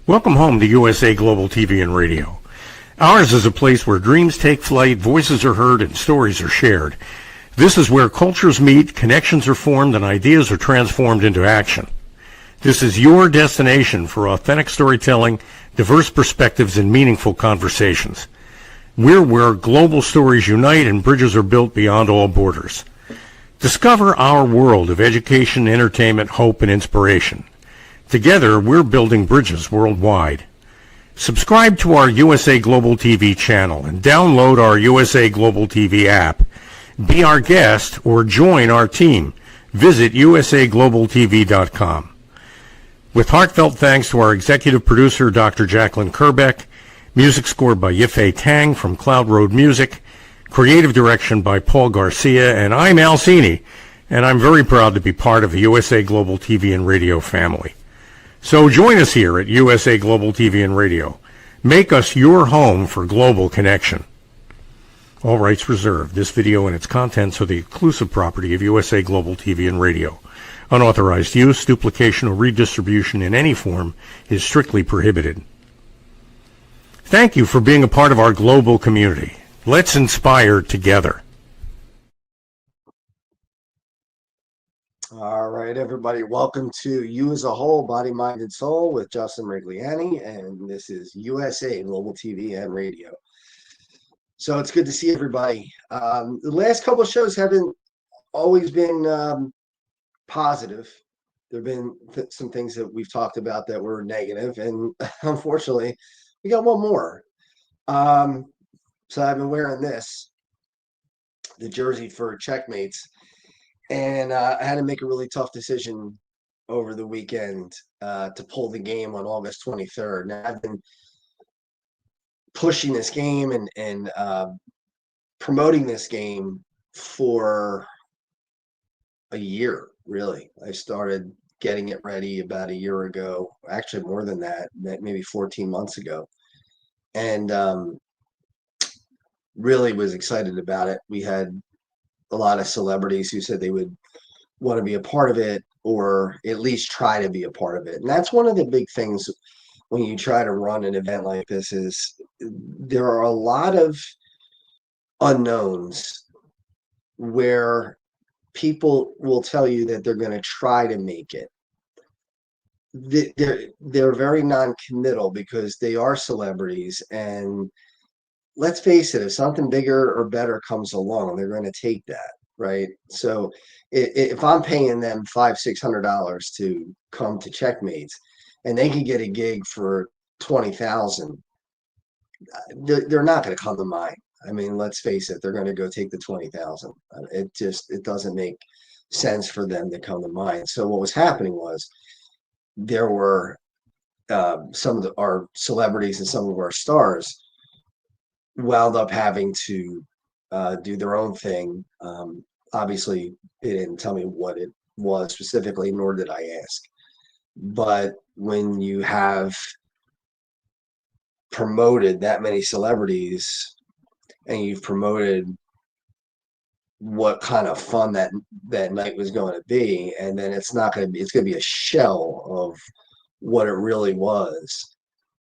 Welcome home to USA Global TV and Radio. Ours is a place where dreams take flight, voices are heard, and stories are shared. This is where cultures meet, connections are formed, and ideas are transformed into action. This is your destination for authentic storytelling, diverse perspectives, and meaningful conversations. We're where global stories unite and bridges are built beyond all borders. Discover our world of education, entertainment, hope, and inspiration. Together, we're building bridges worldwide. Subscribe to our USA Global TV channel and download our USA Global TV app. Be our guest or join our team. Visit usaglobaltv.com. With heartfelt thanks to our executive producer, Dr. Jacqueline Kerbeck, music scored by Yifei Tang from Cloud Road Music, creative direction by Paul Garcia, and I'm Al Cini, and I'm very proud to be part of the USA Global TV and Radio family. So join us here at USA Global TV and Radio. Make us your home for global connection. All rights reserved. This video and its contents are the exclusive property of USA Global TV and Radio. Unauthorized use, duplication, or redistribution in any form is strictly prohibited. Thank you for being a part of our global community. Let's inspire together. All right, everybody, welcome to You as a Whole, Body, Mind, and Soul with Justin Mirigliani, and this is USA Global TV and Radio. So it's good to see everybody. The last couple of shows haven't always been positive. There have been some things that we've talked about that were negative, and unfortunately, we got one more. So I've been wearing the jersey for Checkmates. And I had to make a really tough decision over the weekend to pull the game on August 23rd. Now, I've been pushing this game and promoting this game for a year, really. I started getting it ready about a year ago, actually more than that, maybe 14 months ago. And really was excited about it. We had a lot of celebrities who said they would want to be a part of it or at least try to be a part of it. And that's one of the big things when you try to run an event like this is there are a lot of unknowns where people will tell you that they're going to try to make it. They're very non-committal because they are celebrities, and let's face it, if something bigger or better comes along, they're going to take that, right? So if I'm paying them $500-600 to come to Checkmates and they can get a gig for $20,000, they're not going to come to mine. I mean, let's face it, they're going to go take the $20,000. It doesn't make sense for them to come to mine. So what was happening was there were some of our celebrities and some of our stars wound up having to do their own thing. Obviously, they didn't tell me what it was specifically, nor did I ask. But when you have promoted that many celebrities and you've promoted what kind of fun that night was going to be, and then it's going to be a shell of what it really was,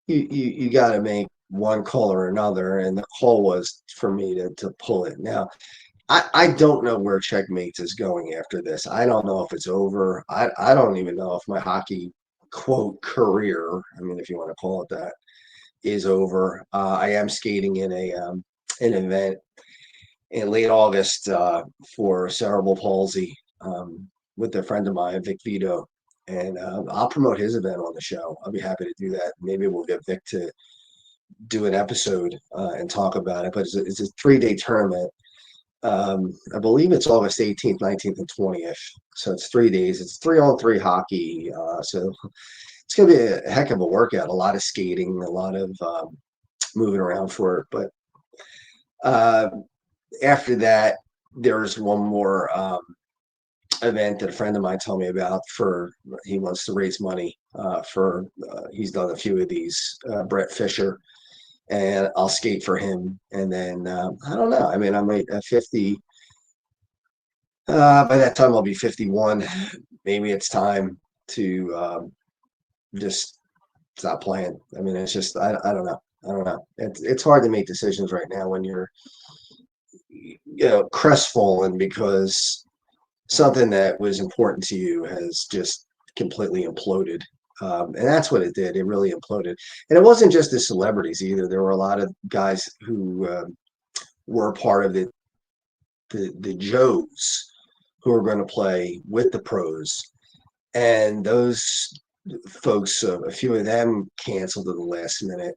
you got to make one call or another, and the call was for me to pull it. Now, I don't know where Checkmates is going after this. I don't know if it's over. I don't even know if my hockey, quote, career, I mean, if you want to call it that, is over. I am skating in an event in late August for cerebral palsy with a friend of mine, Vic Vito, and I'll promote his event on the show. I'll be happy to do that. Maybe we'll get Vic to do an episode and talk about it, but it's a 3-day tournament. I believe it's August 18th, 19th, and 20th. So it's 3 days. It's 3-on-3 hockey. So it's going to be a heck of a workout. A lot of skating, a lot of moving around for it. But after that, there's one more event that a friend of mine told me about. He wants to raise money for. He's done a few of these. Brett Fisher. And I'll skate for him. And then, I don't know. I mean, I'm at 50. By that time, I'll be 51. Maybe it's time to just stop playing. I mean, it's just I don't know. I don't know. It's hard to make decisions right now when you're crestfallen because something that was important to you has just completely imploded. And that's what it did. It really imploded. And it wasn't just the celebrities either. There were a lot of guys who were part of the Joes who were going to play with the pros. And those folks, a few of them canceled at the last minute.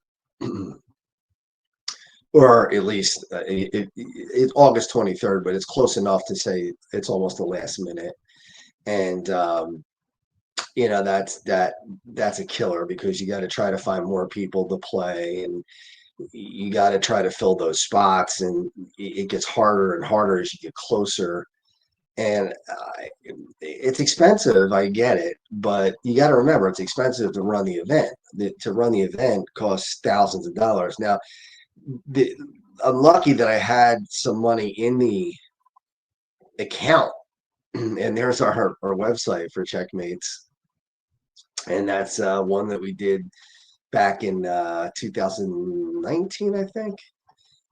Or at least it's August 23rd, but it's close enough to say it's almost the last minute. And that's a killer because you got to try to find more people to play, and you got to try to fill those spots, and it gets harder and harder as you get closer. And it's expensive, I get it, but you got to remember it's expensive to run the event. To run the event costs thousands of dollars. Now, I'm lucky that I had some money in the account, and there's our website for Checkmates, and that's one that we did back in 2019, I think,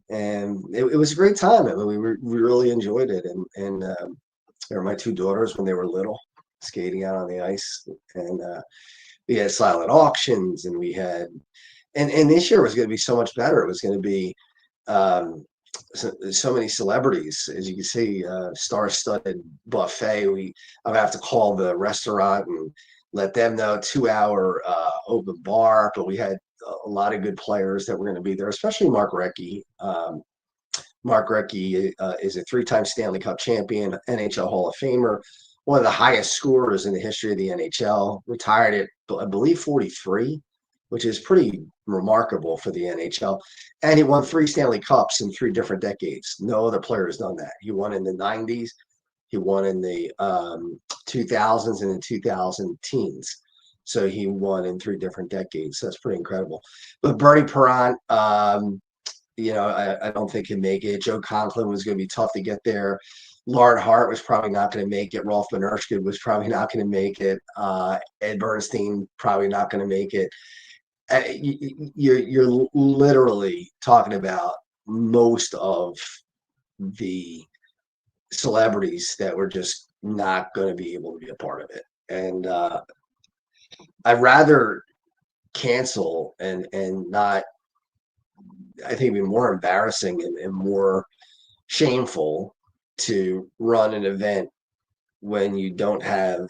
and it was a great time. I mean, we really enjoyed it, and there were my two daughters when they were little, skating out on the ice, and we had silent auctions, and we had, and this year was going to be so much better. It was going to be so many celebrities, as you can see, star-studded buffet. I'm gonna have to call the restaurant and let them know 2-hour open bar. But we had a lot of good players that were going to be there, especially Mark Recchi. Mark Recchi is a 3-time Stanley Cup champion, NHL Hall of Famer, one of the highest scorers in the history of the NHL. Retired at, I believe, 43, which is pretty remarkable for the NHL. And he won 3 Stanley Cups in 3 different decades. No other player has done that. He won in the 90s, he won in the 2000s, and the 2000 teens. So he won in 3 different decades. So that's pretty incredible. But Bernie Perrant, I don't think he'd make it. Joe Conklin was going to be tough to get there. Lard Hart was probably not going to make it. Rolf Benirschke was probably not going to make it. Ed Bernstein probably not going to make it. You're literally talking about most of the celebrities that were just not going to be able to be a part of it. And I'd rather cancel and not, I think it'd be more embarrassing and more shameful to run an event when you don't have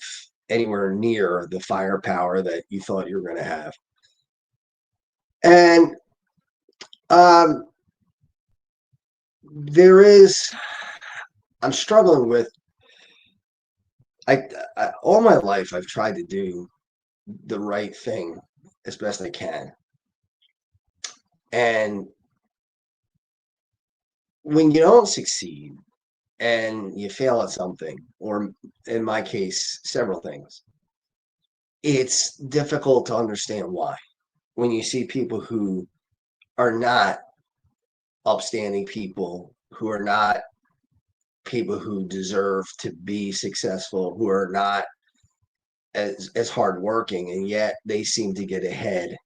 anywhere near the firepower that you thought you were going to have. And I'm struggling with, all my life I've tried to do the right thing as best I can. And when you don't succeed and you fail at something, or in my case, several things, it's difficult to understand why. When you see people who are not upstanding people, who are not people who deserve to be successful, who are not as hardworking, and yet they seem to get ahead.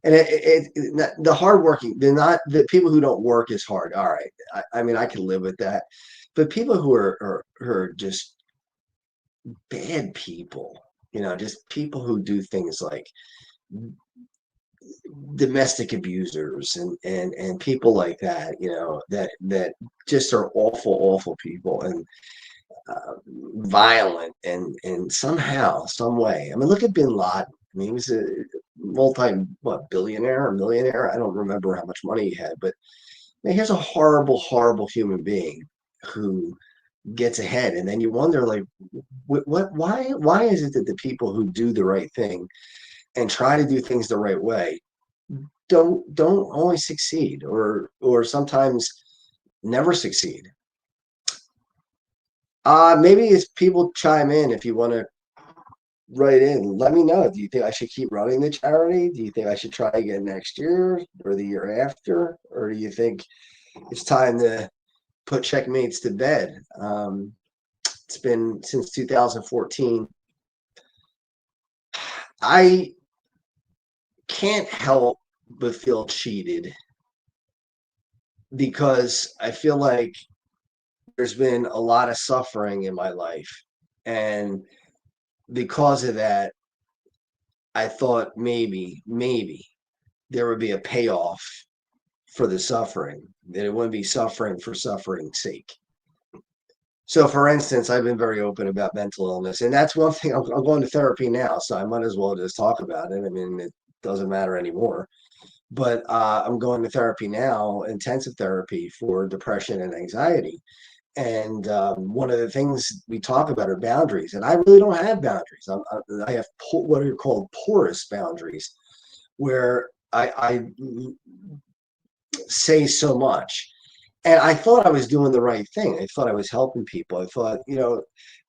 And the hardworking, they're not, the people who don't work as hard. All right, I mean, I can live with that. But people who are just bad people, just people who do things like domestic abusers and people like that, that just are awful people, and violent, and somehow, some way. I mean, look at Bin Laden. I mean, he was a billionaire or millionaire. I don't remember how much money he had, but here's a horrible human being who gets ahead, and then you wonder, like, why is it that the people who do the right thing and try to do things the right way don't always succeed, or sometimes never succeed? Maybe if people chime in, if you want to write in, let me know. Do you think I should keep running the charity? Do you think I should try again next year or the year after? Or do you think it's time to put Checkmates to bed? It's been since 2014. I can't help but feel cheated because I feel like there's been a lot of suffering in my life. And because of that, I thought maybe there would be a payoff for the suffering, that it wouldn't be suffering for suffering's sake. So, for instance, I've been very open about mental illness, and that's one thing. I'm going to therapy now, so I might as well just talk about it. I mean, it doesn't matter anymore. But I'm going to therapy now, intensive therapy for depression and anxiety. And one of the things we talk about are boundaries, and I really don't have boundaries. I have what are called porous boundaries, where I say so much. And I thought I was doing the right thing. I thought I was helping people. I thought,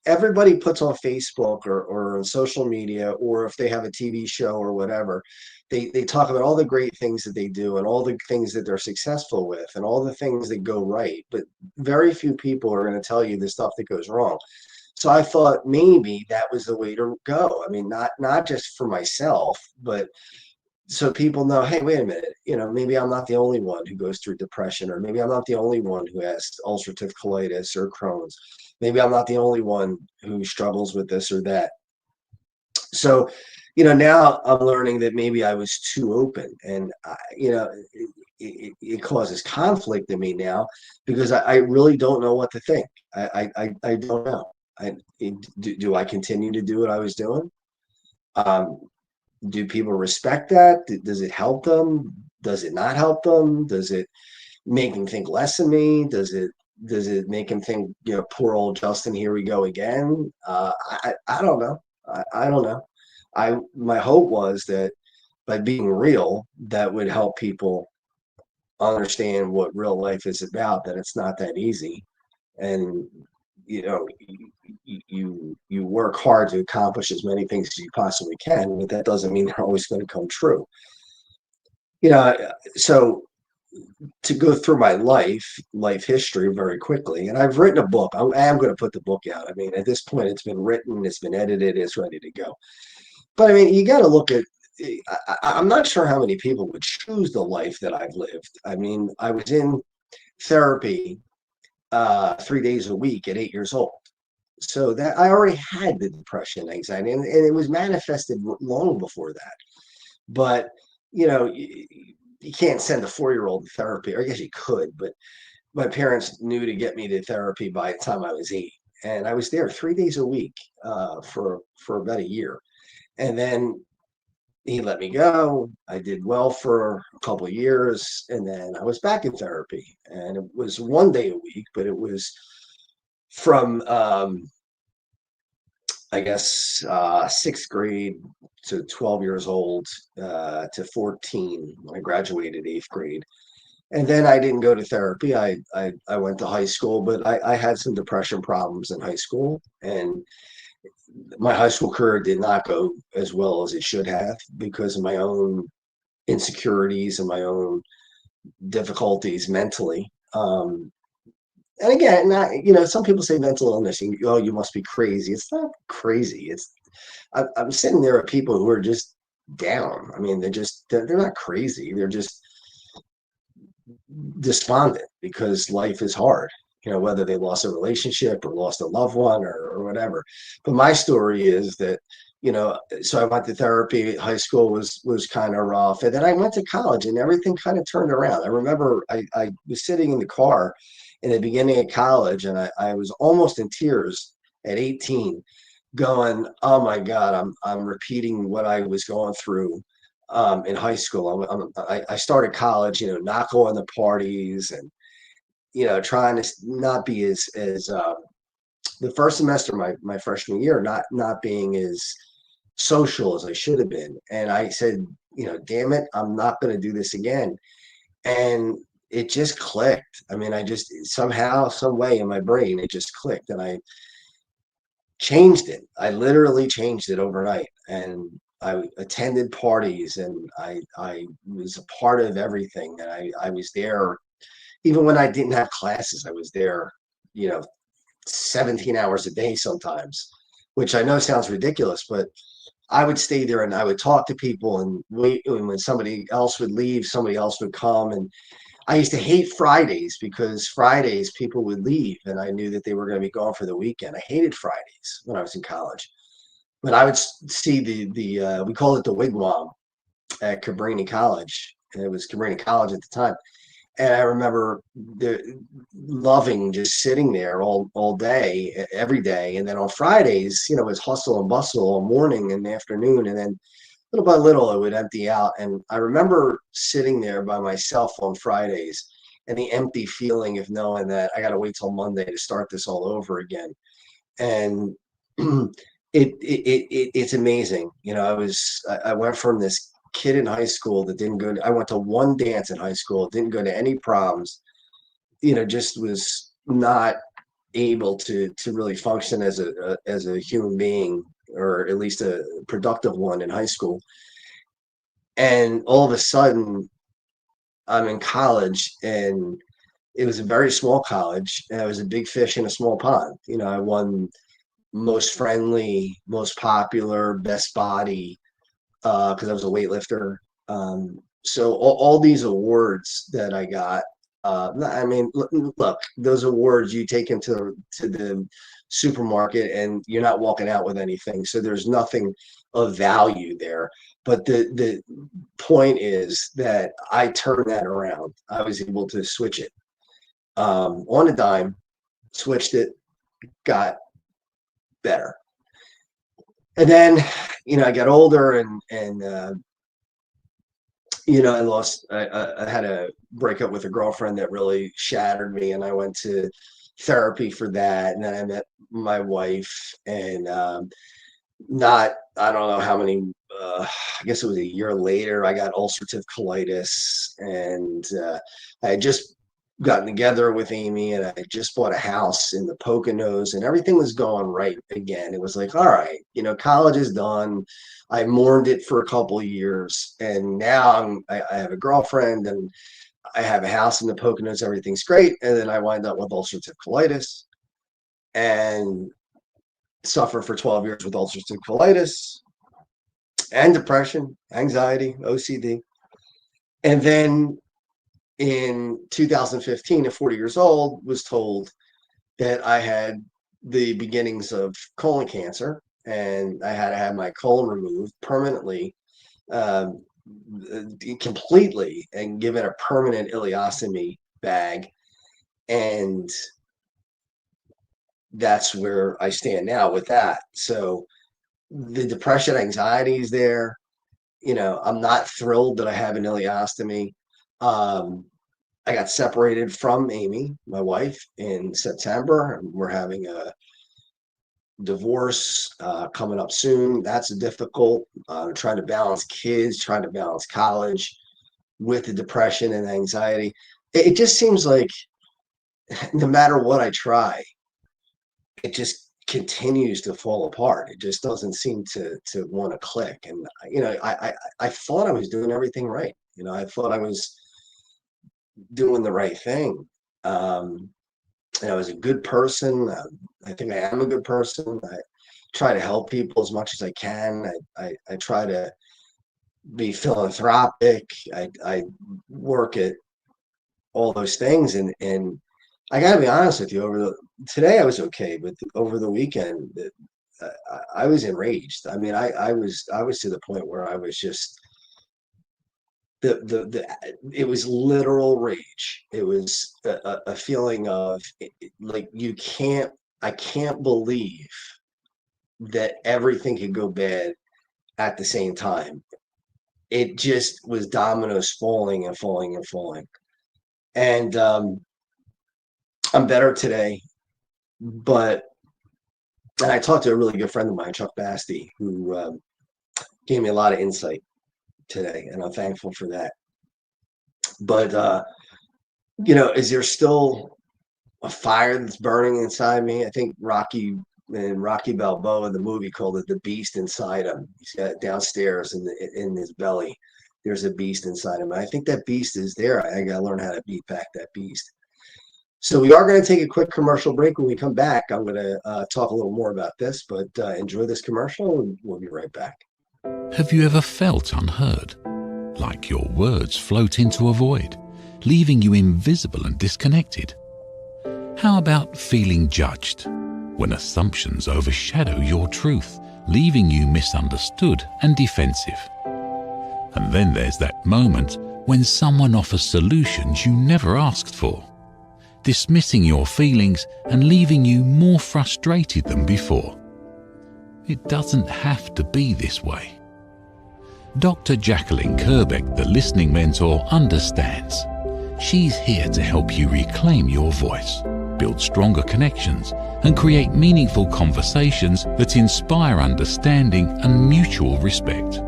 everybody puts on Facebook or on social media, or if they have a TV show or whatever, they talk about all the great things that they do and all the things that they're successful with and all the things that go right. But very few people are going to tell you the stuff that goes wrong. So I thought maybe that was the way to go. I mean, not just for myself, but so people know, hey, wait a minute, maybe I'm not the only one who goes through depression, or maybe I'm not the only one who has ulcerative colitis or Crohn's. Maybe I'm not the only one who struggles with this or that. So, now I'm learning that maybe I was too open, and it causes conflict in me now because I really don't know what to think. I don't know. Do I continue to do what I was doing? Um, do people respect that? Does it help them? Does it not help them? Does it make them think less of me? Does it make them think, poor old Justin, here we go again? I don't know. I don't know. My hope was that by being real, that would help people understand what real life is about, that it's not that easy. And you work hard to accomplish as many things as you possibly can, but that doesn't mean they're always going to come true. So to go through my life history very quickly, and I've written a book. I am going to put the book out. I mean, at this point, it's been written, it's been edited, it's ready to go. But I mean, you got to look at. I'm not sure how many people would choose the life that I've lived. I mean, I was in therapy 3 days a week at 8 years old. So that I already had the depression, anxiety, and it was manifested long before that. But you can't send a 4-year-old to therapy, or I guess you could, but my parents knew to get me to therapy by the time I was 8, and I was there 3 days a week for about a year, and then he let me go. I did well for a couple of years, and then I was back in therapy, and it was one day a week, but it was from I guess sixth grade to 12 years old to 14 when I graduated eighth grade. And then I didn't go to therapy. I went to high school, but I had some depression problems in high school. And my high school career did not go as well as it should have because of my own insecurities and my own difficulties mentally. And again, some people say mental illness, and you must be crazy. It's not crazy. I'm sitting there with people who are just down. I mean, they're not crazy. They're just despondent because life is hard. Whether they lost a relationship or lost a loved one or whatever. But my story is that, so I went to therapy. High school was kind of rough, and then I went to college, and everything kind of turned around. I remember I was sitting in the car in the beginning of college, and I was almost in tears at 18, going, "Oh my God, I'm repeating what I was going through in high school. I started college, not going to parties and trying to not be as the first semester my freshman year, not being as social as I should have been. And I said, damn it, I'm not going to do this again. And it just clicked. I mean, I just somehow, some way in my brain, it just clicked, and I changed it. I literally changed it overnight, and I attended parties, and I was a part of everything, and I was there even when I didn't have classes. I was there, 17 hours a day sometimes, which I know sounds ridiculous, but I would stay there and I would talk to people and wait. And when somebody else would leave, somebody else would come. And I used to hate Fridays because Fridays people would leave and I knew that they were going to be gone for the weekend. I hated Fridays when I was in college. But I would see the we called it the wigwam at Cabrini College. And it was Cabrini College at the time. And I remember loving just sitting there all day, every day. And then on Fridays, it was hustle and bustle all morning and afternoon. And then little by little, it would empty out. And I remember sitting there by myself on Fridays and the empty feeling of knowing that I got to wait till Monday to start this all over again. And it's amazing. I went from this kid in high school that didn't go to, I went to one dance in high school, didn't go to any proms, just was not able to really function as a human being, or at least a productive one in high school. And all of a sudden I'm in college, and it was a very small college, and I was a big fish in a small pond. I won most friendly, most popular, best body, because I was a weightlifter. So all these awards that I got, I mean, look, those awards you take into the supermarket and you're not walking out with anything. So there's nothing of value there. But the point is that I turned that around. I was able to switch it on a dime, switched it, got better. And then, I got older and I had a breakup with a girlfriend that really shattered me, and I went to therapy for that. And then I met my wife, and I don't know how many, I guess it was a year later, I got ulcerative colitis, and I had just gotten together with Amy, and I just bought a house in the Poconos, and everything was going right again. It was like, all right, college is done. I mourned it for a couple of years, and now I have a girlfriend, and I have a house in the Poconos. Everything's great, and then I wind up with ulcerative colitis, and suffer for 12 years with ulcerative colitis and depression, anxiety, OCD, and then in 2015 at 40 years old was told that I had the beginnings of colon cancer, and I had to have my colon removed permanently, completely, and given a permanent ileostomy bag. And that's where I stand now with that. So the depression, anxiety is there. I'm not thrilled that I have an ileostomy. I got separated from Amy, my wife, in September. We're having a divorce coming up soon. That's difficult. Trying to balance kids, trying to balance college with the depression and anxiety. It just seems like no matter what I try, it just continues to fall apart. It just doesn't seem to want to click. And I thought I was doing everything right. I thought I was doing the right thing. And I was a good person. I think I am a good person. I try to help people as much as I can. I try to be philanthropic. I work at all those things, and I got to be honest with you. Today I was okay, but over the weekend I was enraged. I mean, I was to the point where I was just it was literal rage. It was a feeling of like I can't believe that everything could go bad at the same time. It just was dominoes falling and falling and falling. And I'm better today, and I talked to a really good friend of mine, Chuck Basti, who gave me a lot of insight today, and I'm thankful for that. But is there still a fire that's burning inside me? I think Rocky Balboa, the movie, called it the beast inside him. He's got downstairs in his belly. There's a beast inside him. And I think that beast is there. I got to learn how to beat back that beast. So we are going to take a quick commercial break. When we come back, I'm going to talk a little more about this, but enjoy this commercial, and we'll be right back. Have you ever felt unheard? Like your words float into a void, leaving you invisible and disconnected? How about feeling judged, when assumptions overshadow your truth, leaving you misunderstood and defensive? And then there's that moment when someone offers solutions you never asked for, dismissing your feelings and leaving you more frustrated than before. It doesn't have to be this way. Dr. Jacqueline Kerbeck, the listening mentor, understands. She's here to help you reclaim your voice, build stronger connections, and create meaningful conversations that inspire understanding and mutual respect.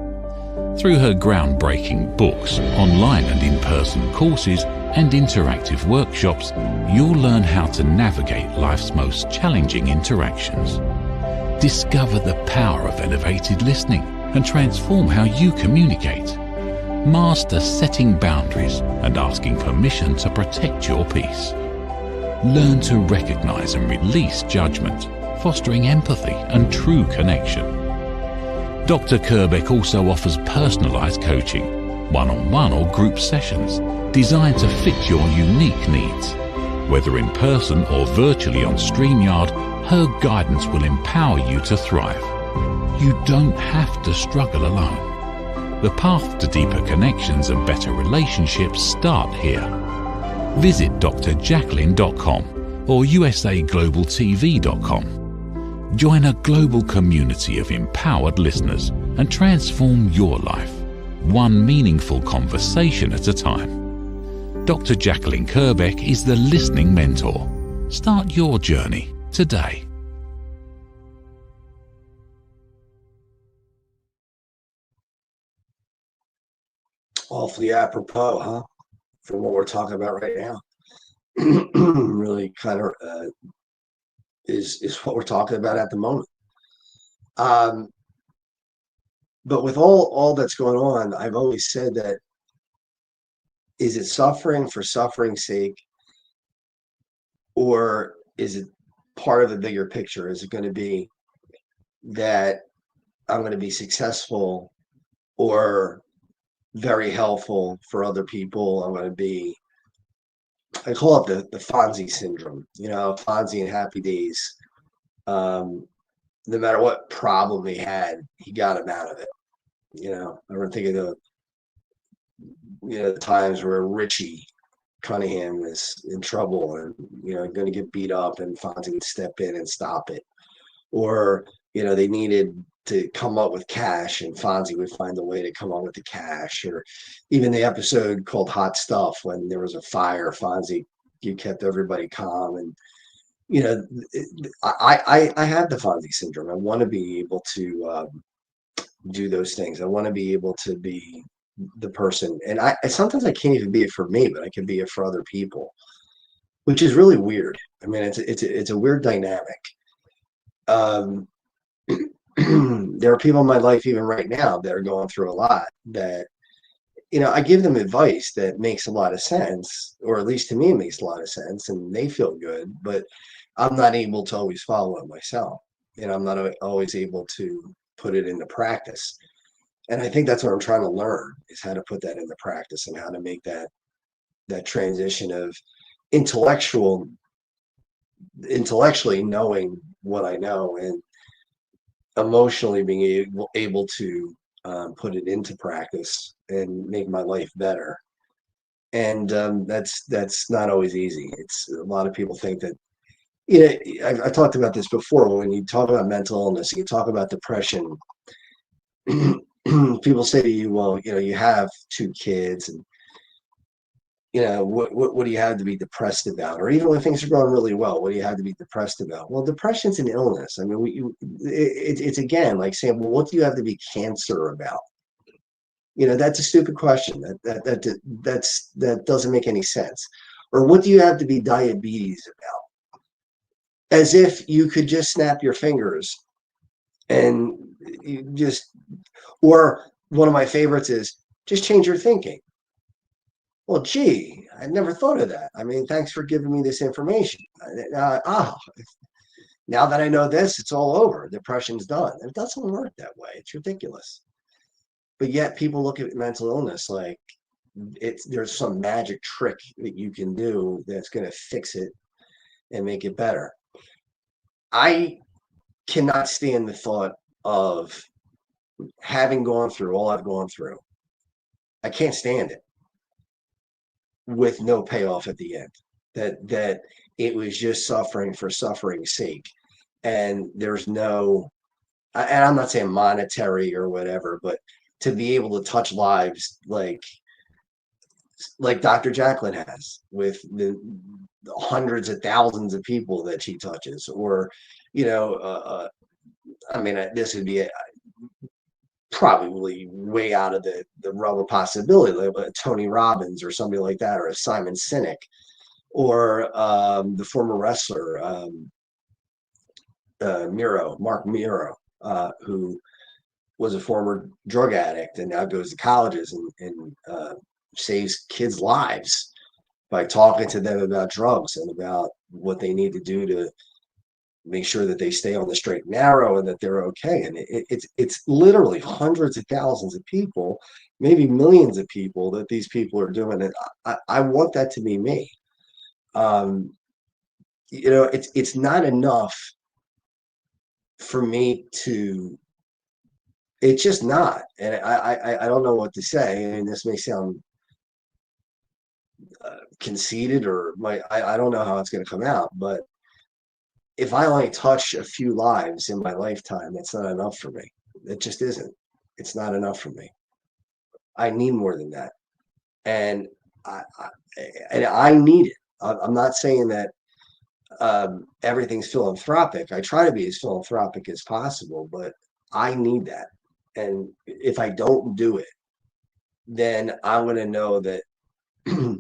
Through her groundbreaking books, online and in-person courses, and interactive workshops, you'll learn how to navigate life's most challenging interactions. Discover the power of elevated listening and transform how you communicate. Master setting boundaries and asking permission to protect your peace. Learn to recognize and release judgment, fostering empathy and true connection. Dr. Kerbeck also offers personalized coaching, one-on-one or group sessions designed to fit your unique needs. Whether in person or virtually on StreamYard, her guidance will empower you to thrive. You don't have to struggle alone. The path to deeper connections and better relationships start here. Visit drjacqueline.com or usaglobaltv.com. Join a global community of empowered listeners and transform your life, one meaningful conversation at a time. Dr. Jacqueline Kerbeck is the listening mentor. Start your journey today. Awfully apropos, huh? For what we're talking about right now. Really kind of is what we're talking about at the moment. But with all that's going on, I've always said that, is it suffering for suffering's sake, or is it part of a bigger picture? Is it going to be that I'm going to be successful or very helpful for other people? I'm going to be, I call it the Fonzie syndrome. You know, Fonzie in Happy Days. No matter what problem he had, he got him out of it. You know, I remember thinking of the times where Richie Cunningham was in trouble and going to get beat up, and Fonzie would step in and stop it. Or they needed to come up with cash, and Fonzie would find a way to come up with the cash. Or even the episode called Hot Stuff, when there was a fire, Fonzie, you kept everybody calm. And I have the Fonzie syndrome. I want to be able to do those things. I want to be able to be the person, and I sometimes I can't even be it for me, but I can be it for other people, which is really weird. I mean, it's a weird dynamic. There are people in my life even right now that are going through a lot, that I give them advice that makes a lot of sense, or at least to me it makes a lot of sense, and they feel good, but I'm not able to always follow it myself. I'm not always able to put it into practice. And I think that's what I'm trying to learn, is how to put that into practice, and how to make that transition of intellectually knowing what I know, and emotionally being able to put it into practice and make my life better. And that's not always easy. It's a lot of people think that, I've talked about this before. When you talk about mental illness, you talk about depression, people say to you, well, you have 2 kids, and what do you have to be depressed about? Or even when things are going really well, what do you have to be depressed about? Well, depression's an illness. I mean, it's again like saying, well, what do you have to be cancer about? That's a stupid question. That doesn't make any sense. Or what do you have to be diabetes about? As if you could just snap your fingers and you just, or one of my favorites is, just change your thinking. Well, gee, I never thought of that. I mean, thanks for giving me this information. Now that I know this, it's all over. Depression's done. It doesn't work that way. It's ridiculous. But yet people look at mental illness like there's some magic trick that you can do that's going to fix it and make it better. I cannot stand the thought of having gone through all I've gone through. I can't stand it with no payoff at the end. That it was just suffering for suffering's sake, and there's no. And I'm not saying monetary or whatever, but to be able to touch lives like Dr. Jacqueline has with the hundreds of thousands of people that she touches, or I mean, this would be probably way out of the realm of possibility, like a Tony Robbins or somebody like that, or a Simon Sinek, or the former wrestler Mark Miro, who was a former drug addict and now goes to colleges and saves kids' lives by talking to them about drugs and about what they need to do to make sure that they stay on the straight and narrow and that they're okay. And it's literally hundreds of thousands of people, maybe millions of people that these people are doing it. I want that to be me. It's not enough for me to. It's just not, and I don't know what to say. I mean, this may sound conceited, or I don't know how it's going to come out, but if I only touch a few lives in my lifetime, that's not enough for me. It just isn't. It's not enough for me. I need more than that, and I need it. I'm not saying that everything's philanthropic. I try to be as philanthropic as possible, but I need that. And if I don't do it, then I'm going to know that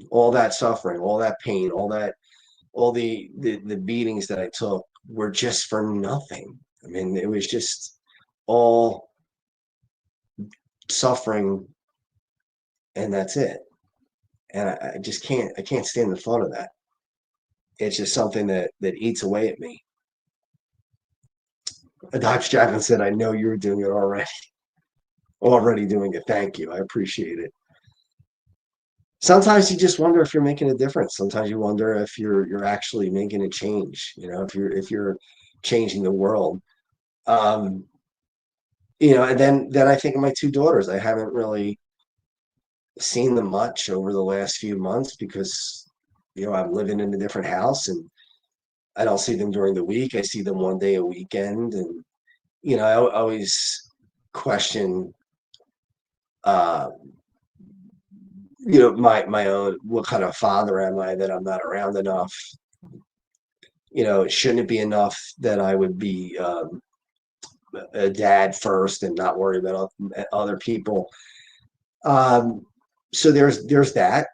all that suffering, all that pain, all the beatings that I took were just for nothing. I mean, it was just all suffering, and that's it. And I just can't stand the thought of that. It's just something that eats away at me. Dr. Jacqueline said, I know you were doing it already doing it. Thank you. I appreciate it. Sometimes you just wonder if you're making a difference. Sometimes you wonder if you're actually making a change, if you're changing the world. And then I think of my two daughters. I haven't really seen them much over the last few months because, I'm living in a different house and I don't see them during the week. I see them one day a weekend. And, I always question, my own, what kind of father am I that I'm not around enough? Shouldn't it be enough that I would be a dad first and not worry about other people? So there's that.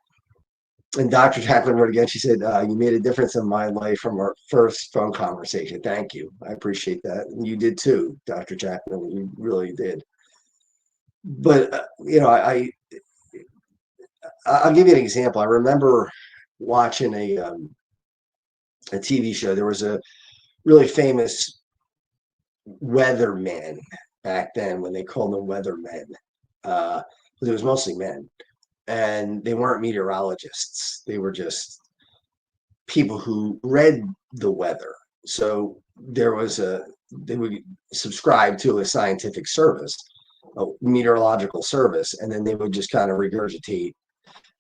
And Dr. Jacqueline wrote again. She said, you made a difference in my life from our first phone conversation. Thank you. I appreciate that. And you did too, Dr. Jacqueline. You really did. But, I'll give you an example. I remember watching a TV show. There was a really famous weatherman back then when they called them weathermen. But it was mostly men. And they weren't meteorologists. They were just people who read the weather. So they would subscribe to a scientific service, a meteorological service, and then they would just kind of regurgitate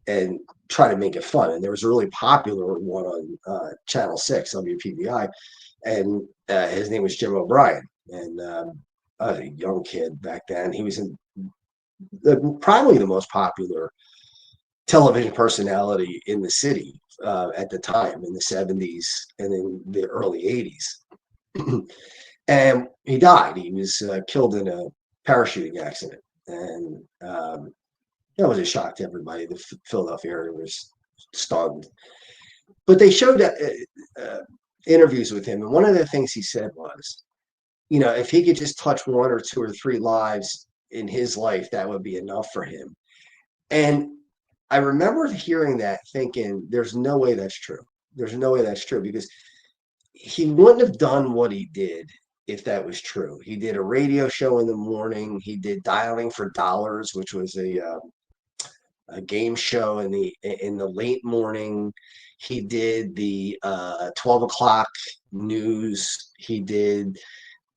and try to make it fun. And there was a really popular one on Channel 6, WPVI, and his name was Jim O'Brien. And I was a young kid back then. He was probably the most popular television personality in the city at the time, in the 70s and in the early 80s. And he died. He was killed in a parachuting accident. And that was a shock to everybody. The Philadelphia area was stunned. But they showed interviews with him. And one of the things he said was, if he could just touch one or two or three lives in his life, that would be enough for him. And I remember hearing that thinking, there's no way that's true. There's no way that's true, because he wouldn't have done what he did if that was true. He did a radio show in the morning. He did Dialing for Dollars, which was a game show in the late morning. He did the 12 o'clock news. He did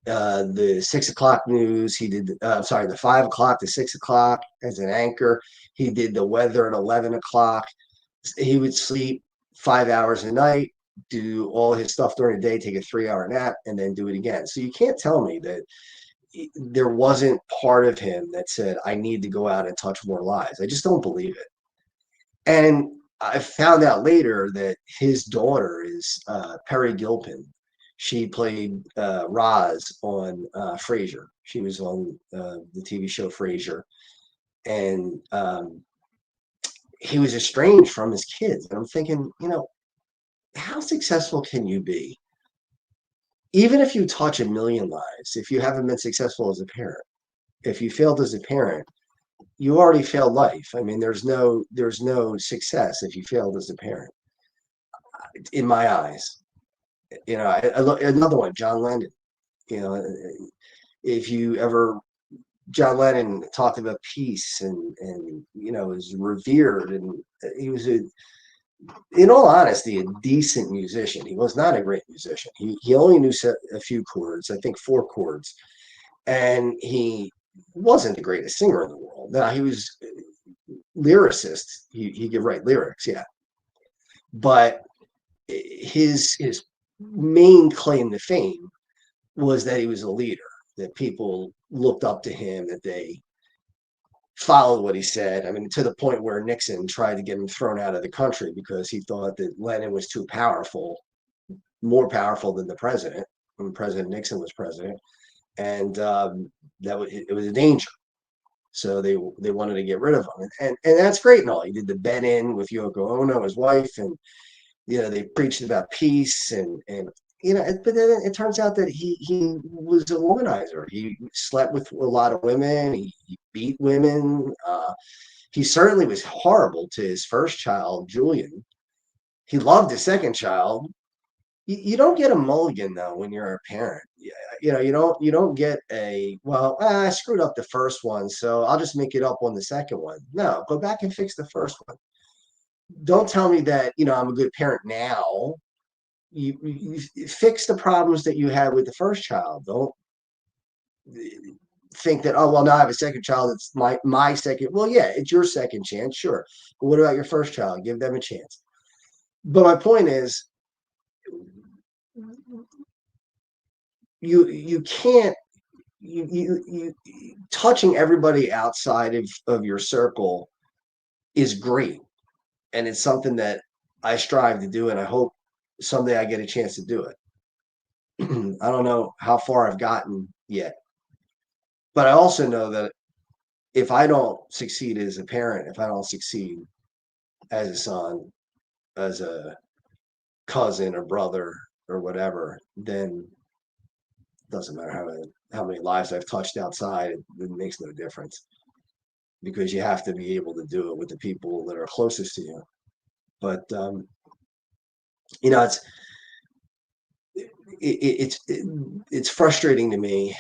the 6 o'clock news. He did the 5 o'clock to 6 o'clock as an anchor. He did the weather at 11 o'clock. He would sleep 5 hours a night, do all his stuff during the day, take a 3-hour nap, and then do it again. So you can't tell me that there wasn't part of him that said, I need to go out and touch more lives. I just don't believe it. And I found out later that his daughter is Perry Gilpin. She played Roz on Frasier. She was on the TV show Frasier. And he was estranged from his kids. And I'm thinking, how successful can you be? Even if you touch 1 million lives, if you haven't been successful as a parent, if you failed as a parent, you already failed life. I mean, there's no success if you failed as a parent, in my eyes. Another one, John Lennon. If you ever, John Lennon talked about peace and was revered, and he was in all honesty, a decent musician. He was not a great musician. He only knew a few chords, I think 4 chords, and he wasn't the greatest singer in the world. Now, he was lyricist. He could write lyrics, yeah. But his main claim to fame was that he was a leader, that people looked up to him, that they followed what he said. I mean, to the point where Nixon tried to get him thrown out of the country because he thought that Lennon was too powerful, more powerful than the president, when President Nixon was president. And it was a danger. So they wanted to get rid of him. And that's great and all. He did the bed in with Yoko Ono, his wife, and they preached about peace and but then it turns out that he was a womanizer. He slept with a lot of women. He beat women. He certainly was horrible to his first child, Julian. He loved his second child. You don't get a mulligan though when you're a parent. You don't get I screwed up the first one, so I'll just make it up on the second one. No, go back and fix the first one. Don't tell me that I'm a good parent now. You fix the problems that you had with the first child. Don't think that, now I have a second child. It's my second. Well, yeah, it's your second chance, sure. But what about your first child? Give them a chance. But my point is, you can't you touching everybody outside of your circle is great, and it's something that I strive to do, and I hope someday I get a chance to do it. I don't know how far I've gotten yet, but I also know that if I don't succeed as a parent, if I don't succeed as a son, as a cousin or brother or whatever, then it doesn't matter how many lives I've touched outside. It makes no difference, because you have to be able to do it with the people that are closest to you. But it's frustrating to me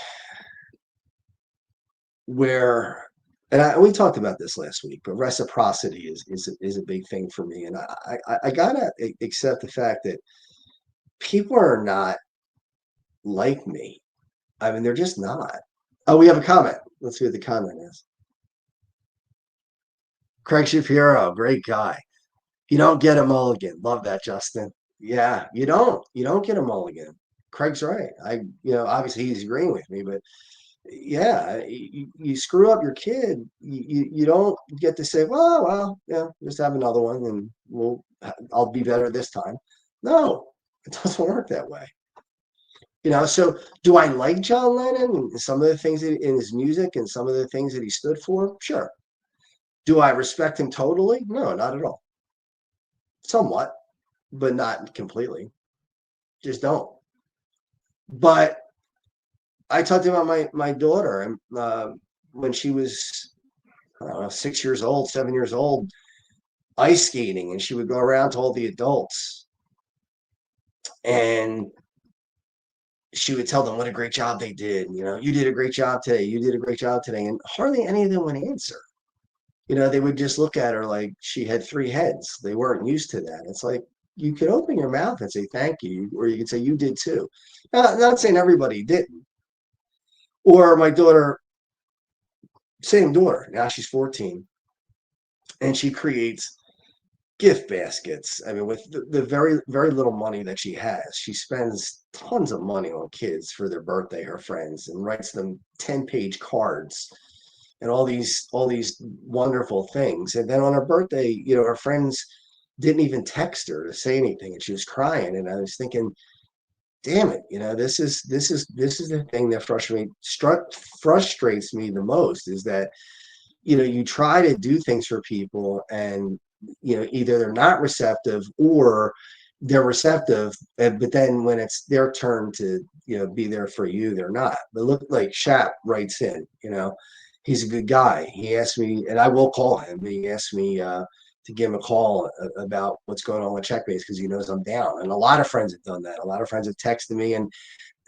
where, and we talked about this last week, but reciprocity is a big thing for me, and I gotta accept the fact that people are not like me. I mean, they're just not. Oh, we have a comment. Let's see what the comment is. Craig Shapiro, great guy. You don't get a mulligan. Love that, Justin. Yeah, you don't get a mulligan. Craig's right. Obviously he's agreeing with me, but yeah, you screw up your kid, you don't get to say, well, yeah, just have another one and I'll be better this time. No, it doesn't work that way. So do I like John Lennon and some of the things in his music and some of the things that he stood for? Sure. Do I respect him totally? No, not at all. Somewhat, but not completely. Just don't. But I talked about my daughter, and when she was, I don't know, 6 years old, 7 years old, ice skating, and she would go around to all the adults, and she would tell them what a great job they did. You did a great job today. You did a great job today. And hardly any of them would answer. They would just look at her like she had three heads. They weren't used to that. It's like, you could open your mouth and say thank you, or you could say you did too. Not saying everybody didn't. Or my daughter, same daughter, now she's 14, and she creates gift baskets. I mean, with the very, very little money that she has, she spends tons of money on kids for their birthday, her friends, and writes them 10-page cards and all these wonderful things. And then on her birthday, her friends didn't even text her to say anything, and she was crying. And I was thinking, damn it, this is the thing that frustrates me the most, is that you try to do things for people, and either they're not receptive, or they're receptive, but then when it's their turn to be there for you, they're not. But look, like Shap writes in, he's a good guy. He asked me, and I will call him. He asked me to give him a call about what's going on with Checkmates, because he knows I'm down. And a lot of friends have done that. A lot of friends have texted me, and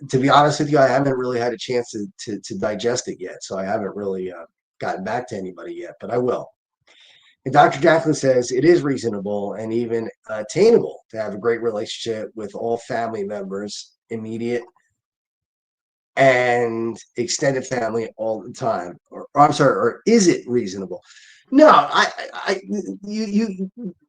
to be honest with you, I haven't really had a chance to digest it yet. So I haven't really gotten back to anybody yet, but I will. And Dr. Jacqueline says it is reasonable and even attainable to have a great relationship with all family members, immediate and extended family, all the time. Or I'm sorry, or is it reasonable? No,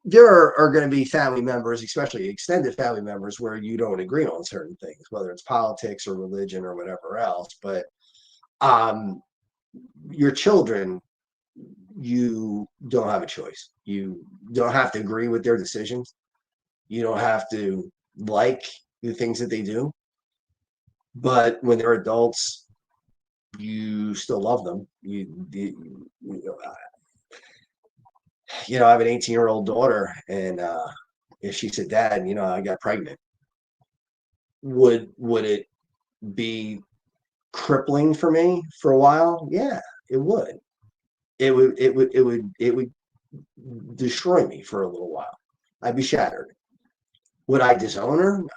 there are going to be family members, especially extended family members, where you don't agree on certain things, whether it's politics or religion or whatever else. But your children, you don't have a choice. You don't have to agree with their decisions. You don't have to like the things that they do. But when they're adults, you still love them. I have an 18-year-old daughter, and if she said, "Dad, I got pregnant," would it be crippling for me for a while? Yeah, it would. It would destroy me for a little while. I'd be shattered. Would I disown her? No.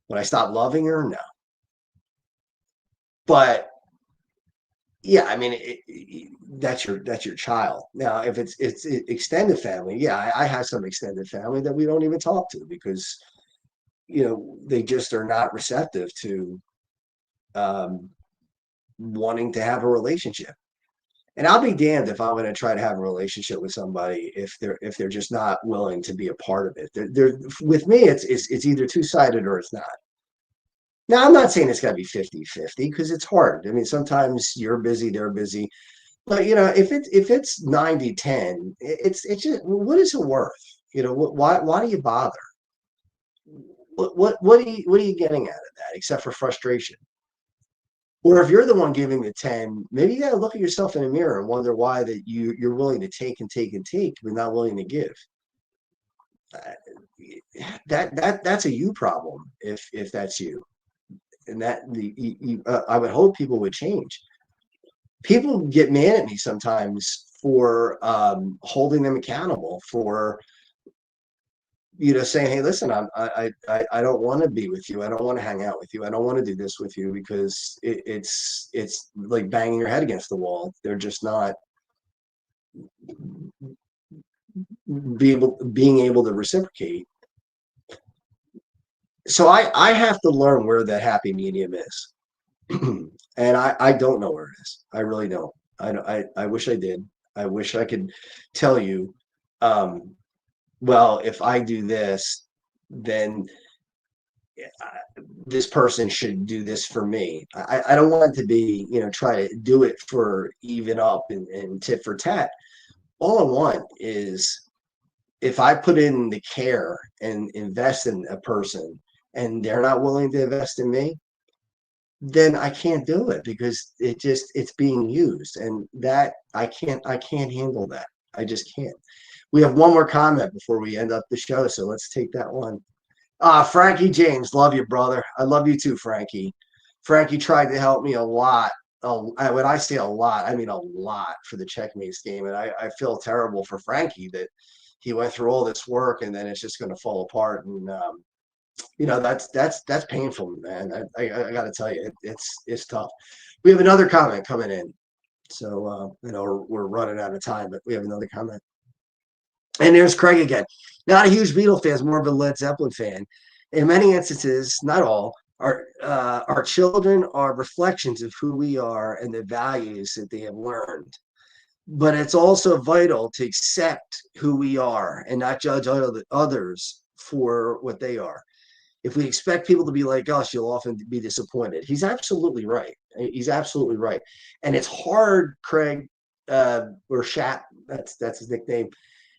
Would I stop loving her? No. But yeah, I mean, that's your child. Now, if it's extended family, yeah, I have some extended family that we don't even talk to, because they just are not receptive to wanting to have a relationship. And I'll be damned if I'm going to try to have a relationship with somebody if they're just not willing to be a part of it. They're with me, it's either two-sided or it's not. Now, I'm not saying it's got to be 50-50, because it's hard. I mean, sometimes you're busy, they're busy. But if it's 90-10, it's just, what is it worth? Why do you bother? What are you getting out of that, except for frustration? Or if you're the one giving the 10, maybe you got to look at yourself in the mirror and wonder why that you're willing to take and take and take, but not willing to give. That's a you problem, if that's you. And that I would hope people would change. People get mad at me sometimes for holding them accountable, for saying, "Hey, listen, I don't want to be with you. I don't want to hang out with you. I don't want to do this with you," because it's like banging your head against the wall. They're just not being able to reciprocate. So I have to learn where that happy medium is. And I don't know where it is. I really don't. I wish I did. I wish I could tell you, well, if I do this, then this person should do this for me. I don't want it to be, try to do it for even up and tit for tat. All I want is, if I put in the care and invest in a person and they're not willing to invest in me, then I can't do it, because it's being used, and that I can't handle that. I just can't. We have one more comment before we end up the show, so let's take that one. Frankie James, love you, brother. I love you too, Frankie. Frankie tried to help me a lot. When I say a lot, I mean a lot, for the Checkmates game, and I feel terrible for Frankie that he went through all this work and then it's just going to fall apart. And that's painful, man. I got to tell you, it's tough. We have another comment coming in, so we're running out of time, but we have another comment. And there's Craig again. Not a huge Beatle fan, more of a Led Zeppelin fan. In many instances, not all, our children are reflections of who we are and the values that they have learned. But it's also vital to accept who we are and not judge others for what they are. If we expect people to be like us, you'll often be disappointed. He's absolutely right. He's absolutely right. And it's hard, Craig, or Shap, that's his nickname.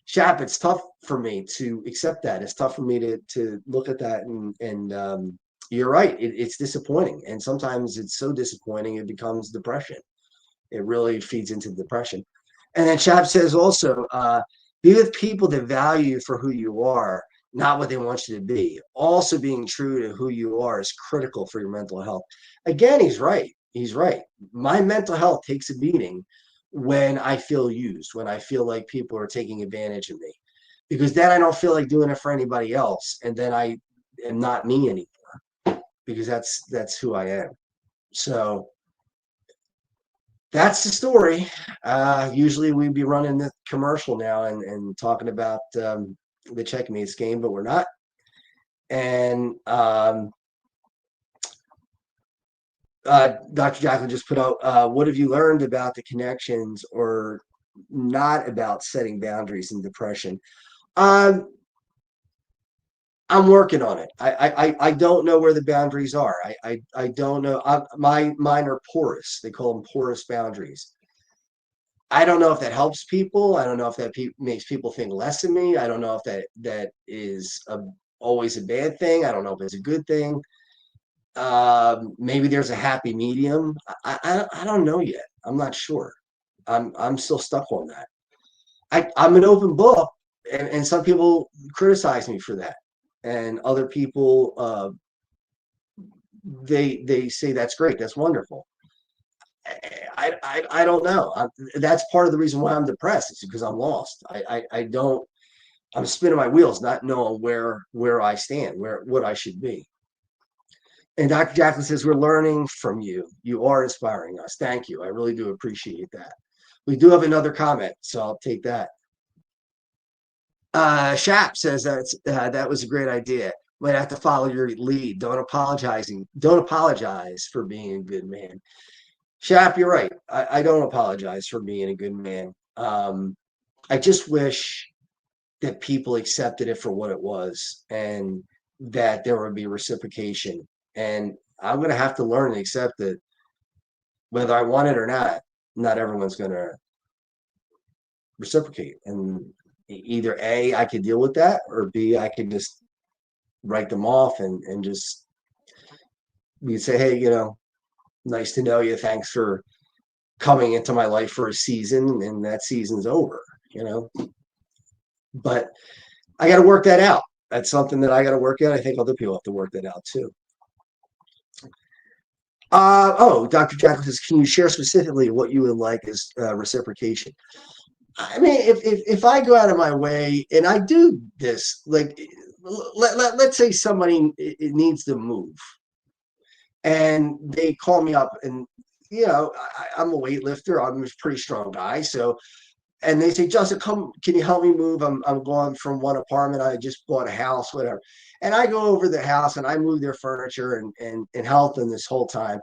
Shap, it's tough for me to accept that. It's tough for me to look at that, and you're right. It's disappointing, and sometimes it's so disappointing it becomes depression. It really feeds into depression. And then Shap says also, be with people that value you for who you are, not what they want you to be. Also, being true to who you are is critical for your mental health. Again, he's right. He's right. My mental health takes a beating when I feel used, when I feel like people are taking advantage of me, because then I don't feel like doing it for anybody else, and then I am not me anymore, because that's who I am. So that's the story. Usually we'd be running the commercial now and talking about the Checkmates game, but we're not. And Dr. Jacqueline just put out, what have you learned about the connections or not about setting boundaries in depression? I'm working on it. I don't know where the boundaries are. I don't know. Mine are porous. They call them porous boundaries. I don't know if that helps people. I don't know if that makes people think less of me. I don't know if that is always a bad thing. I don't know if it's a good thing. Maybe there's a happy medium. I don't know yet. I'm not sure. I'm still stuck on that. I'm an open book, and some people criticize me for that, and other people they say that's great, that's wonderful. I don't know. That's part of the reason why I'm depressed. It's because I'm lost. I don't. I'm spinning my wheels, not knowing where I stand, what I should be. And Dr. Jacqueline says, we're learning from you. You are inspiring us. Thank you. I really do appreciate that. We do have another comment, so I'll take that. Shap says that was a great idea. Might have to follow your lead. Don't apologize for being a good man. Shap, you're right. I don't apologize for being a good man. I just wish that people accepted it for what it was, and that there would be reciprocation. And I'm going to have to learn and accept that whether I want it or not everyone's going to reciprocate. And either A, I could deal with that, or B, I could just write them off and just we say, hey, nice to know you. Thanks for coming into my life for a season, and that season's over, But I got to work that out. That's something that I got to work out. I think other people have to work that out too. Dr. Jackson says, can you share specifically what you would like as reciprocation? I mean, if I go out of my way and I do this, like let's say somebody needs to move, and they call me up, and I'm a weightlifter. I'm a pretty strong guy, so. And they say, Justin, can you help me move? I'm going from one apartment. I just bought a house, whatever. And I go over the house and I move their furniture and help them this whole time.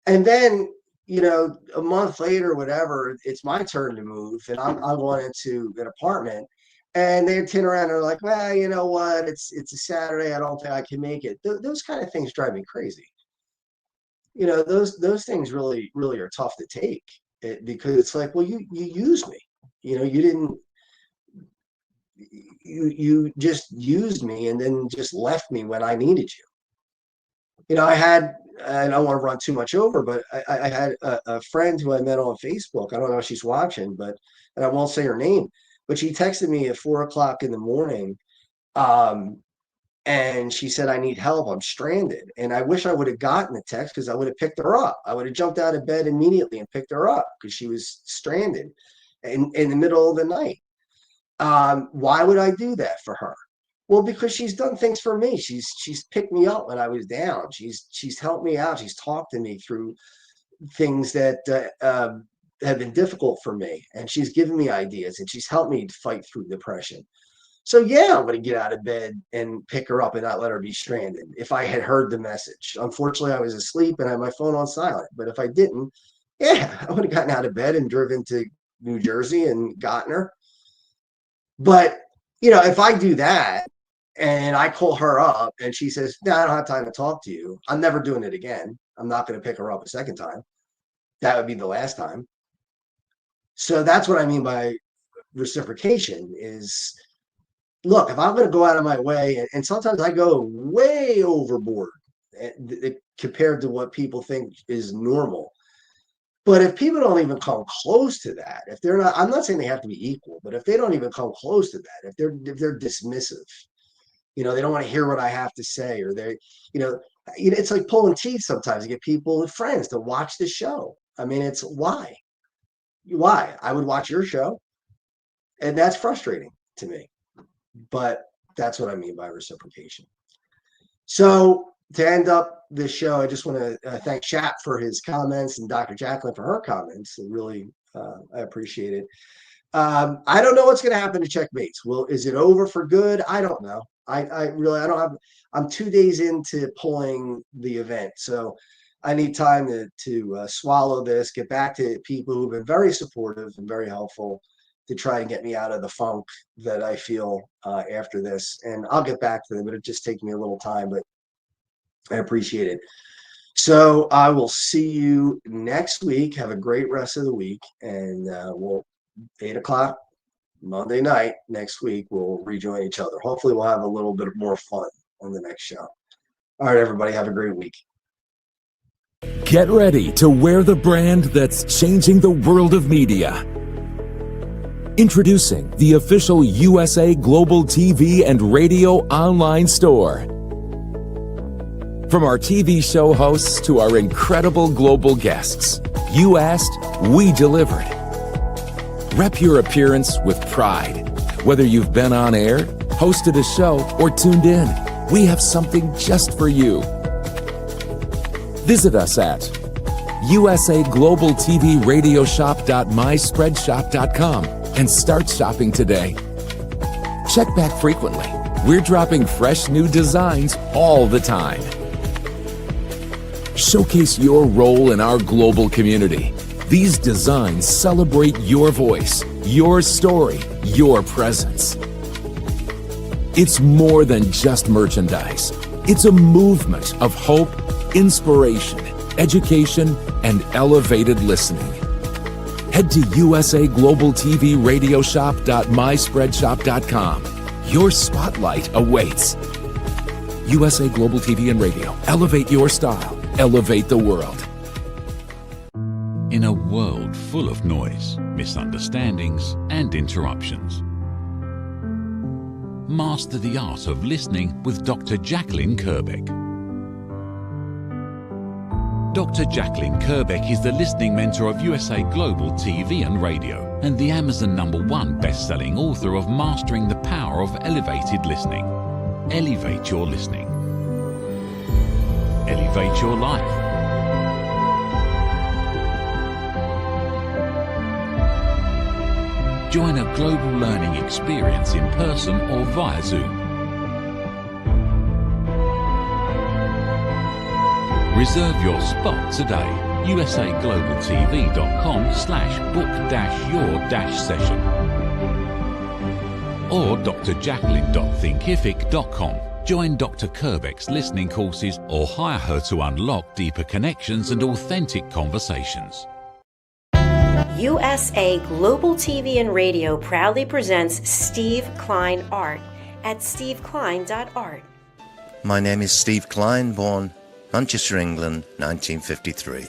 And then, a month later, whatever, it's my turn to move. And I'm going into an apartment. And they turn around and they're like, well, you know what? It's a Saturday. I don't think I can make it. Those kind of things drive me crazy. Those things really, really are tough to take, because it's like, well, you used me. You just used me and then just left me when I needed you. I had, and I don't want to run too much over, but I had a friend who I met on Facebook. I don't know if she's watching, and I won't say her name, but she texted me at 4:00 in the morning. And she said, I need help. I'm stranded. And I wish I would have gotten the text, because I would have picked her up. I would have jumped out of bed immediately and picked her up, because she was stranded in the middle of the night. Why would I do that for her? Well, because she's done things for me. She's picked me up when I was down. She's helped me out. She's talked to me through things that have been difficult for me, and she's given me ideas, and she's helped me fight through depression. So yeah, I'm going to get out of bed and pick her up and not let her be stranded. If I had heard the message, unfortunately, I was asleep and I had my phone on silent. But if I didn't, yeah, I would have gotten out of bed and driven to New Jersey and gotten her. But if I do that and I call her up and she says, "No, I don't have time to talk to you," I'm never doing it again. I'm not going to pick her up a second time. That would be the last time. So that's what I mean by reciprocation is, look, if I'm going to go out of my way, and sometimes I go way overboard compared to what people think is normal. But if people don't even come close to that, if they're not, I'm not saying they have to be equal, but if they don't even come close to that, if they're dismissive, they don't want to hear what I have to say, or it's like pulling teeth sometimes to get people and friends to watch the show. I mean, it's why I would watch your show, and that's frustrating to me. But that's what I mean by reciprocation. So to end up this show, I just want to thank Shap for his comments and Dr. Jacqueline for her comments. Really, I appreciate it. I don't know what's going to happen to Checkmates. Is it over for good? I don't know. I don't have. I'm 2 days into pulling the event, so I need time to swallow this, get back to people who've been very supportive and very helpful to try and get me out of the funk that I feel after this. And I'll get back to them, but it just takes me a little time, but I appreciate it. So I will see you next week. Have a great rest of the week. And we'll 8:00 Monday night next week, we'll rejoin each other. Hopefully we'll have a little bit more fun on the next show. All right, everybody, have a great week. Get ready to wear the brand that's changing the world of media. Introducing the official USA Global TV and Radio online store. From our TV show hosts to our incredible global guests, you asked, we delivered. Rep your appearance with pride. Whether you've been on air, hosted a show, or tuned in, we have something just for you. Visit us at usaglobaltvradioshoп.myspreadshop.com and start shopping today. Check back frequently. We're dropping fresh new designs all the time. Showcase your role in our global community. These designs celebrate your voice, your story, your presence. It's more than just merchandise. It's a movement of hope, inspiration, education, and elevated listening. Head to usaglobaltvradioshoп.myspreadshop.com. Your spotlight awaits. USA Global TV and Radio. Elevate your style. Elevate the world. In a world full of noise, misunderstandings, and interruptions, master the art of listening with Dr. Jacqueline Kerbeck. Dr. Jacqueline Kerbeck is the listening mentor of USA Global TV and Radio and the Amazon #1 best-selling author of Mastering the Power of Elevated Listening. Elevate your listening. Elevate your life. Join a global learning experience in person or via Zoom. Reserve your spot today. usaglobaltv.com/book-your-session or drjacqueline.thinkific.com. Join Dr. Kerbeck's listening courses or hire her to unlock deeper connections and authentic conversations. USA Global TV and Radio proudly presents Steve Cline Art at stevecline.art. My name is Steve Cline, born Manchester, England, 1953.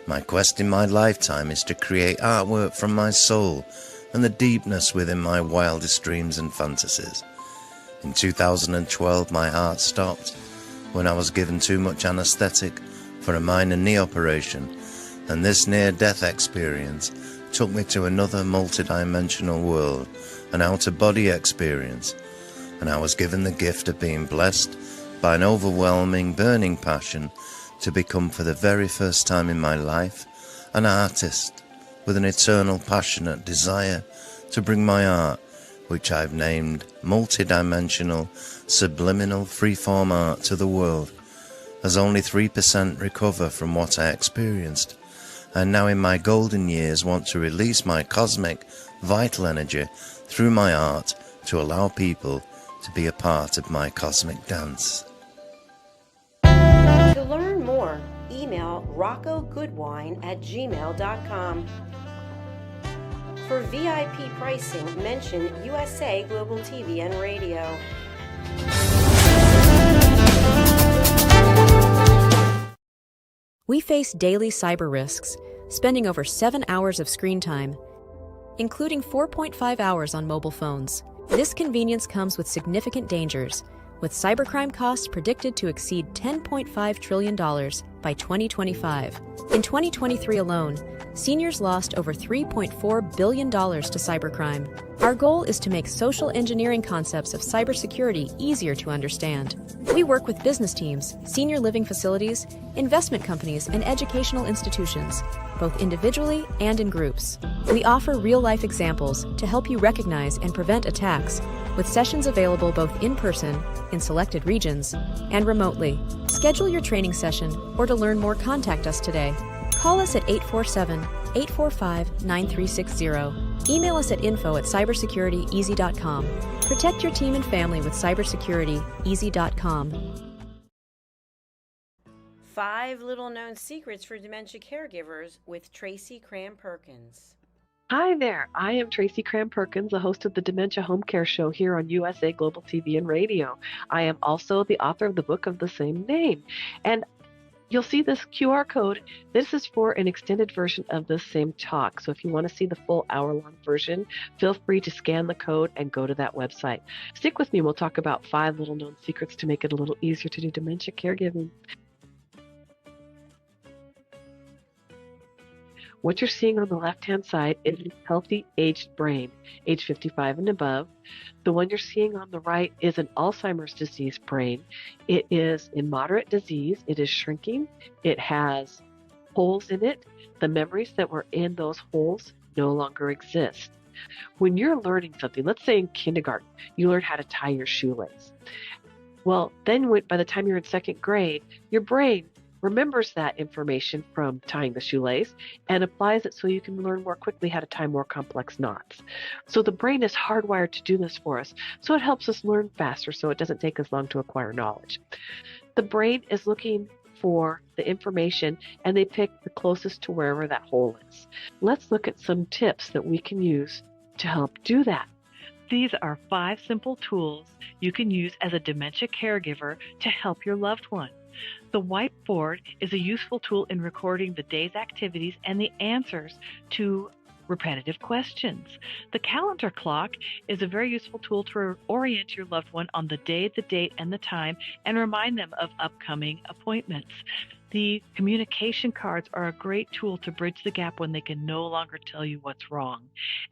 My quest in my lifetime is to create artwork from my soul and the deepness within my wildest dreams and fantasies. In 2012, my heart stopped when I was given too much anesthetic for a minor knee operation, and this near-death experience took me to another multidimensional world, an out-of-body experience. and I was given the gift of being blessed by an overwhelming, burning passion to become, for the very first time in my life, an artist with an eternal, passionate desire to bring my art, which I've named multidimensional, subliminal, freeform art, to the world, as only 3% recover from what I experienced, and now in my golden years want to release my cosmic, vital energy through my art to allow people to be a part of my cosmic dance. To learn more, email roccogoodwine@gmail.com. For VIP pricing, mention USA Global TV and Radio. We face daily cyber risks, spending over 7 hours of screen time, including 4.5 hours on mobile phones. This convenience comes with significant dangers, with cybercrime costs predicted to exceed $10.5 trillion by 2025. In 2023 alone, seniors lost over $3.4 billion to cybercrime. Our goal is to make social engineering concepts of cybersecurity easier to understand. We work with business teams, senior living facilities, investment companies, and educational institutions, both individually and in groups. We offer real-life examples to help you recognize and prevent attacks, with sessions available both in person, in selected regions, and remotely. Schedule your training session, or to learn more, contact us today. Call us at 847-845-9360. Email us at info@cybersecurityeasy.com. Protect your team and family with cybersecurityeasy.com. 5 little-known secrets for dementia caregivers with Tracy Cram-Perkins. Hi there, I am Tracy Cram-Perkins, the host of the Dementia Home Care Show here on USA Global TV and Radio. I am also the author of the book of the same name. And you'll see this QR code. This is for an extended version of this same talk. So if you want to see the full hour-long version, feel free to scan the code and go to that website. Stick with me. We'll talk about 5 little-known secrets to make it a little easier to do dementia caregiving. What you're seeing on the left-hand side is a healthy aged brain, age 55 and above. The one you're seeing on the right is an Alzheimer's disease brain. It is in moderate disease. It is shrinking. It has holes in it. The memories that were in those holes no longer exist. When you're learning something, let's say in kindergarten, you learn how to tie your shoelace. Well, then by the time you're in 2nd grade, your brain remembers that information from tying the shoelace and applies it so you can learn more quickly how to tie more complex knots. So the brain is hardwired to do this for us, so it helps us learn faster so it doesn't take us long to acquire knowledge. The brain is looking for the information and they pick the closest to wherever that hole is. Let's look at some tips that we can use to help do that. These are 5 simple tools you can use as a dementia caregiver to help your loved one. The whiteboard is a useful tool in recording the day's activities and the answers to repetitive questions. The calendar clock is a very useful tool to orient your loved one on the day, the date, and the time, and remind them of upcoming appointments. The communication cards are a great tool to bridge the gap when they can no longer tell you what's wrong.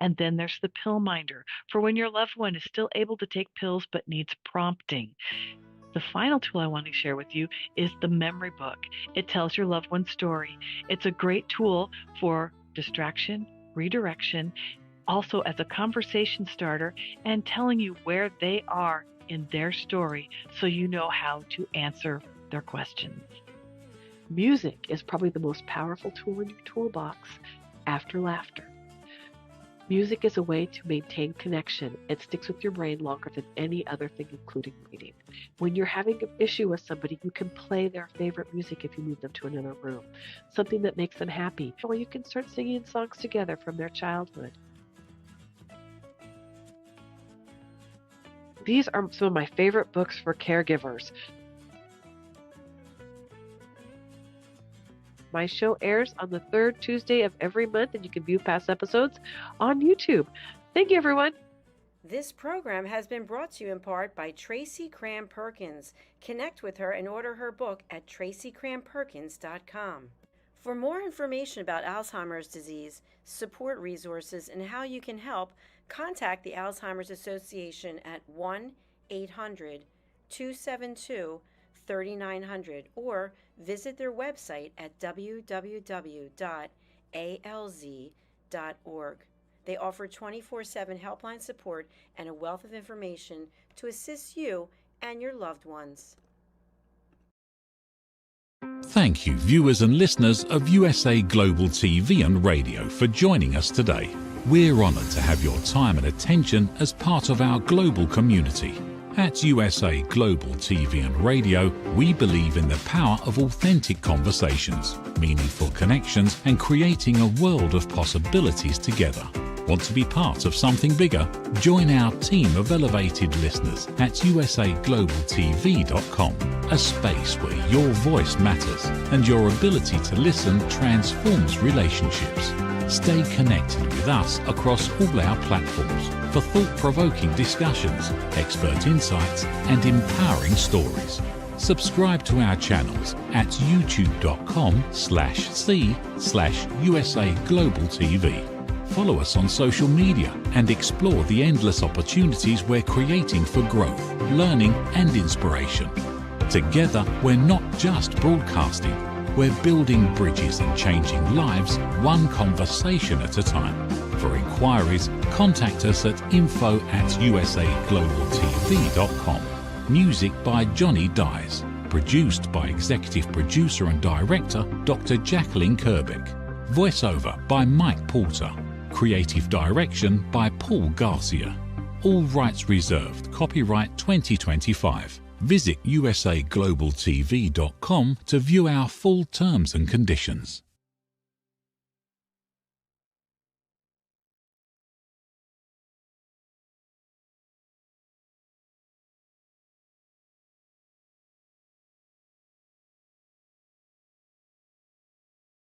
And then there's the pill minder, for when your loved one is still able to take pills but needs prompting. The final tool I want to share with you is the memory book. It tells your loved one's story. It's a great tool for distraction, redirection, also as a conversation starter, and telling you where they are in their story so you know how to answer their questions. Music is probably the most powerful tool in your toolbox after laughter. Music is a way to maintain connection. It sticks with your brain longer than any other thing, including reading. When you're having an issue with somebody, you can play their favorite music if you move them to another room, something that makes them happy, or you can start singing songs together from their childhood. These are some of my favorite books for caregivers. My show airs on the 3rd Tuesday of every month, and you can view past episodes on YouTube. Thank you, everyone. This program has been brought to you in part by Tracy Cram-Perkins. Connect with her and order her book at tracycramperkins.com. For more information about Alzheimer's disease, support resources, and how you can help, contact the Alzheimer's Association at 800-272-3900 or visit their website at www.alz.org. They offer 24/7 helpline support and a wealth of information to assist you and your loved ones. Thank you, viewers and listeners of USA Global TV and Radio, for joining us today. We're honoured to have your time and attention as part of our global community. At USA Global TV and Radio, we believe in the power of authentic conversations, meaningful connections, and creating a world of possibilities together. Want to be part of something bigger? Join our team of elevated listeners at usaglobaltv.com, a space where your voice matters and your ability to listen transforms relationships. Stay connected with us across all our platforms for thought-provoking discussions, expert insights, and empowering stories. Subscribe to our channels at youtube.com/c/USA-Global-TV. Follow us on social media and explore the endless opportunities we're creating for growth, learning, and inspiration. Together, we're not just broadcasting, we're building bridges and changing lives one conversation at a time. For inquiries, contact us at info@usaglobaltv.com. Music by Johnny Dyes. Produced by Executive Producer and Director Dr. Jacqueline Kerbeck. Voiceover by Mike Porter. Creative Direction by Paul Garcia. All rights reserved. Copyright 2025. Visit usaglobaltv.com to view our full terms and conditions.